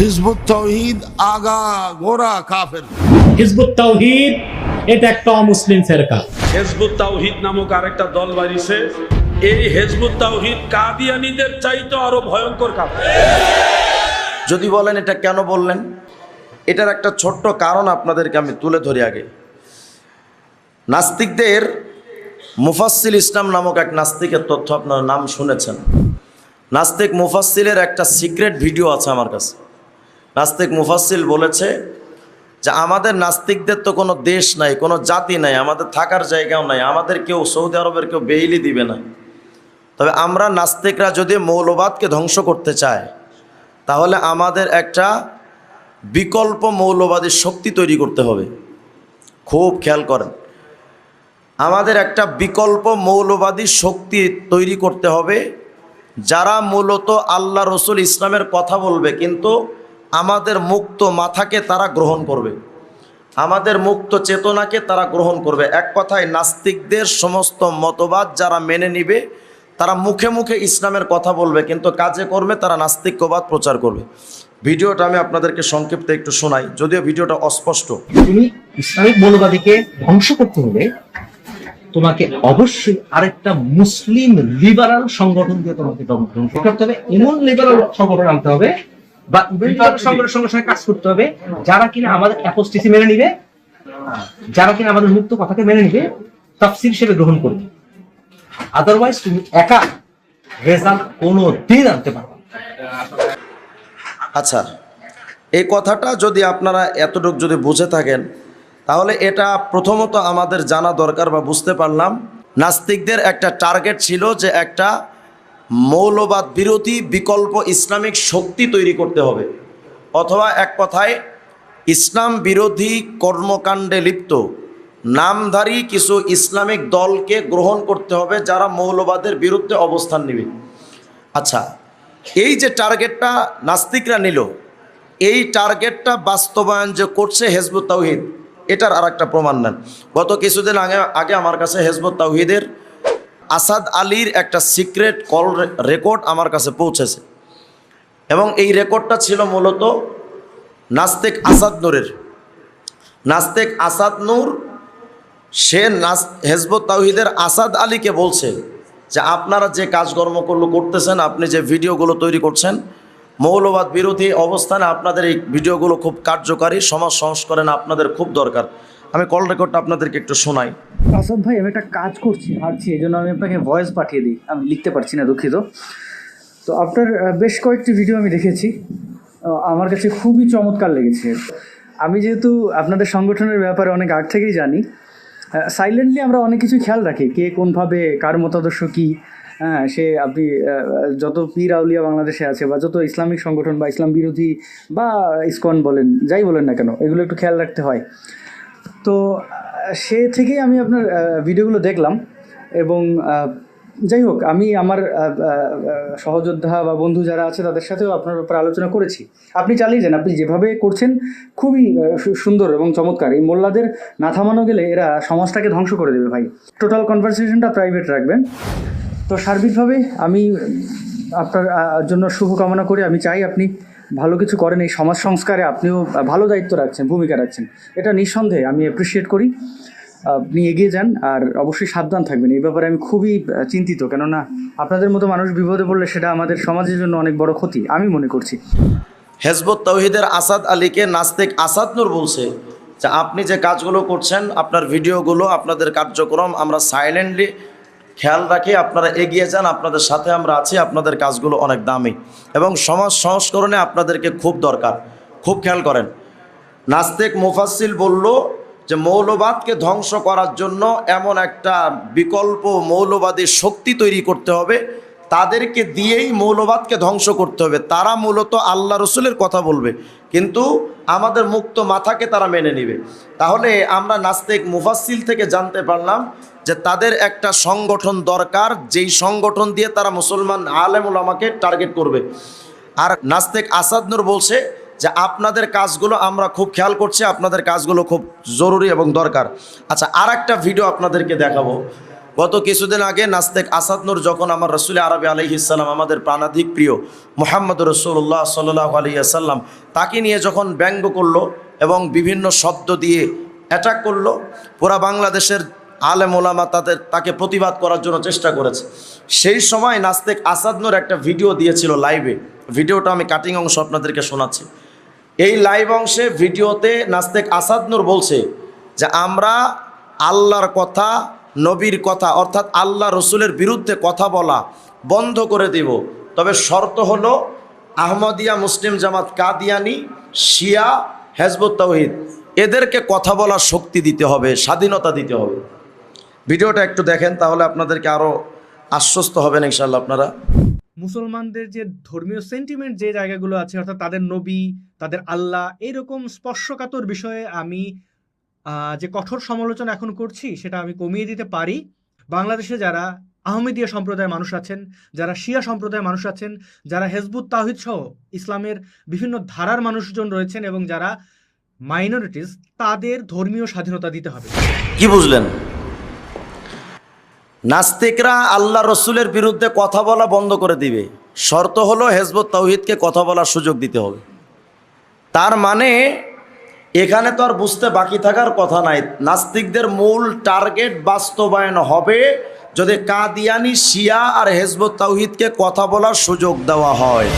Hizb ut তাওহীদ আগা গোরা কাফের। Hizb ut তাওহীদ এটা একটা অমুসলিম ফেরকা। হিজবুত তাওহীদ নামক আরেকটা দল বাড়িছে। এই হিজবুত তাওহীদ কাদিয়ানীদের চাইতে আরো ভয়ঙ্কর কাফের। যদি বলেন এটা কেন বললেন, এটার একটা ছোট্ট কারণ আপনাদেরকে আমি তুলে ধরি। আগে নাস্তিকদের মুফাসসিল ইসলাম নামক এক নাস্তিকের তথ্য আপনারা নাম শুনেছেন। নাস্তিক মুফাসসিলের একটা সিক্রেট ভিডিও আছে আমার কাছে। নাস্তিক মুফাসসিল বলেছে যে আমাদের নাস্তিকদের তো কোনো দেশ নাই, কোনো জাতি নাই, আমাদের থাকার জায়গাও নাই, আমাদের কেউ সৌদি আরবের কেউ বেইলি দিবে না। তবে আমরা নাস্তিকরা যদি মৌলবাদকে ধ্বংস করতে চায় তাহলে আমাদের একটা বিকল্প মৌলবাদী শক্তি তৈরি করতে হবে। খুব খেয়াল করেন, আমাদের একটা বিকল্প মৌলবাদী শক্তি তৈরি করতে হবে যারা মূলত আল্লাহ রসুল ইসলামের কথা বলবে, কিন্তু আমাদের মুক্ত মাথাকে তারা গ্রহণ করবে, আমাদের মুক্ত চেতনাকে তারা গ্রহণ করবে। এক কথায় নাস্তিকদের সমস্ত মতবাদ যারা মেনে নিবে তারা মুখে মুখে ইসলামের কথা বলবে, কিন্তু কাজে কর্মে তারা নাস্তিক্যবাদ প্রচার করবে। ভিডিওটা আমি আপনাদেরকে সংক্ষিপ্ত একটু শোনাই, যদিও ভিডিওটা অস্পষ্ট। তুমি ইসলামিক মৌলবাদীকে ধ্বংস করতে হলে তোমাকে অবশ্যই আরেকটা মুসলিম লিবারাল সংগঠন দিয়ে তোমাকে ধ্বংস করতে হবে। এমন লিবারাল সংগঠন আনতে হবে বা লিবারাল সংগঠনের সঙ্গে সঙ্গে কাজ করতে হবে যারা কিনা আমাদের অ্যাপোস্টেসি মেনে নিবে, যারা কিনা আমাদের মুক্ত কথাকে মেনে নিবে, তাফসীর হিসেবে গ্রহণ করবে। আদারওয়াইজ তুমি একা রেজাল্ট কোনো দিন আনতে পারবে না। আচ্ছা, এই কথাটা যদি আপনারা এতটুকু যদি বুঝে থাকেন তাহলে এটা প্রথমত আমাদের জানা দরকার বা বুঝতে পারলাম নাস্তিকদের একটা টার্গেট ছিল যে একটা মৌলবাদ বিরোধী বিকল্প ইসলামিক শক্তি তৈরি করতে হবে, অথবা এক কথায় ইসলাম বিরোধী কর্মকাণ্ডে লিপ্ত নামধারী কিছু ইসলামিক দলকে গ্রহণ করতে হবে যারা মৌলবাদের বিরুদ্ধে অবস্থান নেবে। আচ্ছা, এই যে টার্গেটটা নাস্তিকরা নিল, এই টার্গেটটা বাস্তবায়ন যে করছে হিজবুত তাওহীদ, এটার আর একটা প্রমাণ নেন। গত কিছুদিন আগে আমার কাছে হিজবুত তাওহীদের আসাদ আলীর একটা সিক্রেট কল রেকর্ড আমার কাছে পৌঁছেছে, এবং এই রেকর্ডটা ছিল মূলত নাস্তিক আসাদ নূরের। নাস্তিক আসাদ নূর সে হিজবুত তাওহীদের আসাদ আলীকে বলছে যে আপনারা যে কাজকর্মগুলো করতেছেন, আপনি যে ভিডিওগুলো তৈরি করছেন মৌলবাদ বিরোধী অবস্থানে, আপনাদের এই ভিডিওগুলো খুব কার্যকারী, সমাজ সংস্করণে আপনাদের খুব দরকার। আমি কল রেকর্ডটা আপনাদেরকে একটু শোনাই। আসাদ ভাই, আমি একটা কাজ করছি, হাঁটছি, এই জন্য আমি আপনাকে ভয়েস পাঠিয়ে দিই, আমি লিখতে পারছি না, দুঃখিত। তো আপনার বেশ কয়েকটি ভিডিও আমি দেখেছি, আমার কাছে খুবই চমৎকার লেগেছে। আমি যেহেতু আপনাদের সংগঠনের ব্যাপারে অনেক আগ থেকেই জানি, সাইলেন্টলি আমরা অনেক কিছু খেয়াল রাখি, কে কোনভাবে কার মতাদর্শ কী। হ্যাঁ, সে আপনি যত পীর আউলিয়া বাংলাদেশে আছে বা যত ইসলামিক সংগঠন বা ইসলাম বিরোধী বা ইসকন বলেন, যাই বলেন না কেন, এগুলো একটু খেয়াল রাখতে হয়। তো সে থেকেই আমি আপনার ভিডিওগুলো দেখলাম, এবং যাই হোক, আমি আমার সহযোদ্ধা বা বন্ধু যারা আছে তাদের সাথেও আপনার ব্যাপারে আলোচনা করেছি। আপনি চালিয়ে যান, আপনি যেভাবে করছেন খুবই সুন্দর এবং চমৎকার। এই মোল্লাদের না থামানো গেলে এরা সমাজটাকে ধ্বংস করে দেবে ভাই। টোটাল কনভারসেশনটা প্রাইভেট রাখবেন। তো সার্বিকভাবে আমি আপনার জন্য শুভকামনা করি। আমি চাই আপনি ভালো কিছু করেন, এই সমাজ সংস্কারে আপনিও ভালো দায়িত্ব রাখছেন, ভূমিকা রাখছেন, এটা নিঃসন্দেহে আমি অ্যাপ্রিসিয়েট করি। আপনি এগিয়ে যান, আর অবশ্যই সাবধান থাকবেন। এই ব্যাপারে আমি খুবই চিন্তিত, কেননা আপনাদের মতো মানুষ বিপদে পড়লে সেটা আমাদের সমাজের জন্য অনেক বড় ক্ষতি আমি মনে করছি। হিজবুত তাওহীদের আসাদ আলীকে নাস্তিক আসাদ নূর বলছে যে আপনি যে কাজগুলো করছেন, আপনার ভিডিওগুলো, আপনাদের কার্যক্রম আমরা সাইলেন্টলি খেয়াল রাখি, আপনারা এগিয়ে যান, আপনাদের সাথে আমরা আছি, আপনাদের কাজগুলো অনেক দামি এবং সমাজ সংস্করণে আপনাদেরকে খুব দরকার। খুব খেয়াল করেন, নাস্তিক মুফাসসিল বলল যে মৌলবাদকে ধ্বংস করার জন্য এমন একটা বিকল্প মৌলবাদী শক্তি তৈরি করতে হবে, তাদেরকে দিয়েই মৌলবাদকে ধ্বংস করতে হবে। তারা মূলত আল্লাহ রসুলের কথা বলবে, কিন্তু আমাদের মুক্ত মাথাকে তারা মেনে নেবে। তাহলে আমরা নাস্তিক মুফাসসিল থেকে জানতে পারলাম যে তাদের একটা সংগঠন দরকার, যেই সংগঠন দিয়ে তারা মুসলমান আলেম উলামাকে টার্গেট করবে। আর নাস্তিক আসাদ নূর বলছে যে আপনাদের কাজগুলো আমরা খুব খেয়াল করছি, আপনাদের কাজগুলো খুব জরুরি এবং দরকার। আচ্ছা, আর একটা ভিডিও আপনাদেরকে দেখাবো গত কিছুদিন আগে নাস্তিক আসাদ নূর যখন আমার রসুল আরবি আলাইহিসসালাম আমাদের প্রাণাধিক প্রিয় মুহাম্মদ রসুল্লাহ সাল্লাল্লাহু আলাইহি ওয়াসাল্লাম তাকে নিয়ে যখন ব্যঙ্গ করলো এবং বিভিন্ন শব্দ দিয়ে অ্যাটাক করলো, পুরা বাংলাদেশের আলেম ওলামা তাকে প্রতিবাদ করার জন্য চেষ্টা করেছে। সেই সময় নাস্তিক আসাদ নূর একটা ভিডিও দিয়েছিল লাইভে। ভিডিওটা আমি কাটিং অংশ আপনাদেরকে শোনাচ্ছি। এই লাইভ অংশে ভিডিওতে নাস্তিক আসাদ নূর বলছে যে আমরা আল্লাহর কথা, নবীর কথা অর্থাৎ আল্লাহ রসুলের বিরুদ্ধে কথা বলা বন্ধ করে দেব, তবে শর্ত হলো আহমদিয়া, মুসলিম জামাত, কাদিয়ানি, শিয়া, হিজবুত তাওহীদ এদেরকে কথা বলার শক্তি দিতে হবে, স্বাধীনতা দিতে হবে। ভিডিওটা একটু দেখেন, তাহলে আপনাদেরকে আরও আশ্বস্ত হবেন ইনশাআল্লাহ আপনারা। মুসলমানদের যে ধর্মীয় সেন্টিমেন্ট যে জায়গাগুলো আছে, অর্থাৎ তাদের নবী, তাদের আল্লাহ, এরকম স্পর্শকাতর বিষয়ে আমি যে কঠোর সমালোচনা এখন করছি সেটা আমি কমিয়ে দিতে পারি। বাংলাদেশে যারা আহমেদিয়া সম্প্রদায়ের মানুষ আছেন, যারা শিয়া সম্প্রদায়ের মানুষ আছেন, যারা হিজবুত তাওহীদ সহ ইসলামের বিভিন্ন ধারার মানুষজন রয়েছেন এবং যারা মাইনরিটিস, তাদের ধর্মীয় স্বাধীনতা দিতে হবে। কি বুঝলেন? নাস্তিকরা আল্লাহ রসুলের বিরুদ্ধে কথা বলা বন্ধ করে দিবে, শর্ত হলো হিজবুত তাওহীদকে কথা বলার সুযোগ দিতে হবে। তার মানে এখানে তো আর বুঝতে বাকি থাকার কথা নাই, নাস্তিকদের মূল টার্গেট বাস্তবায়ন হবে যদি কাদিয়ানি, শিয়া আর হিজবুত তাওহীদকে কথা বলার সুযোগ দেওয়া হয়।